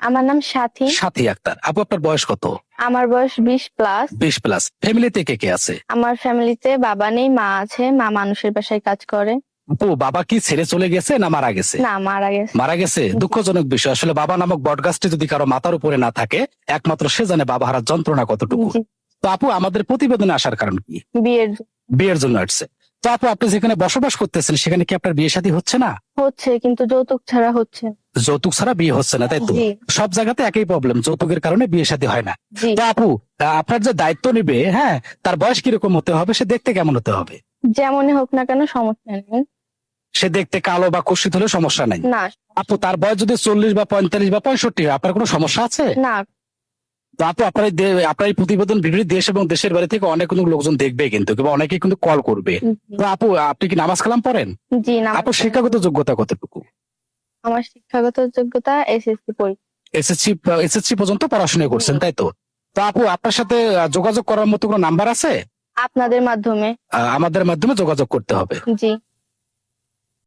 আমার নাম সাথী। সাথী আক্তার। আপু আপনার বয়স কত? আমার বয়স 20+। 20+। ফ্যামিলিতে কে কে আছে? আমার ফ্যামিলিতে বাবা নেই, মা আছে। মা মানুষের বাসায় কাজ করে। আপু বাবা কি ছেড়ে চলে গেছে না মারা গেছে? না, মারা গেছে। মারা গেছে। দুঃখজনক বিষয়। আসলে বাবা নামক বটগাছটি যদি কারো মাথার উপরে না থাকে, একমাত্র সে জানে বাবা হারার যন্ত্রণা কতটুকু। জি। তো আপু আমাদের প্রতিবেদনে আসার কারণ কি? বিয়ের বিয়ের জন্য আসছে। তো আপু আপনি যেখানে বসবাস করতেছেন সেখানে কি আপনার বিয়ে শাদী হচ্ছে না? হচ্ছে, কিন্তু যৌতুক ছাড়া হচ্ছে না। যৌতুক ছাড়া বিয়ে হচ্ছে না, তাই তো? জি। সব জায়গাতে একই প্রবলেম, যৌতুকের কারণে বিয়ে শাদী হয় না। জি। তো আপু আপনার যে দায়িত্ব নিবে, হ্যাঁ, তার বয়স কিরকম হতে হবে? সে দেখতে কেমন হতে হবে? যেমনই হোক না কেন সমস্যা নেই। সে দেখতে কালো বা কুৎসিত হলে সমস্যা নাই। না। আপু তার বয়স যদি 40 বা 45 বা 65 হয়, আপনার কোনো সমস্যা আছে? না। তো আপু আপনার এই প্রতিবেদন ভিডিও দেশ এবং দেশের বাইরে থেকে অনেক লোকজন দেখবে কিন্তু, কিংবা অনেকেই কিন্তু কল করবে। জি। তো আপু আপনি কি নামাজ কালাম পড়েন? জি না। আপু শিক্ষাগত যোগ্যতা কতটুকু? আমার শিক্ষাগত যোগ্যতা এসএসসি পরীক্ষা। এসএসসি পর্যন্ত পড়াশোনা করছেন, তাই তো? তো আপু আপনার সাথে যোগাযোগ করার মতো কোনো নাম্বার আছে? আপনাদের মাধ্যমে। আমাদের মাধ্যমে যোগাযোগ করতে হবে। জি।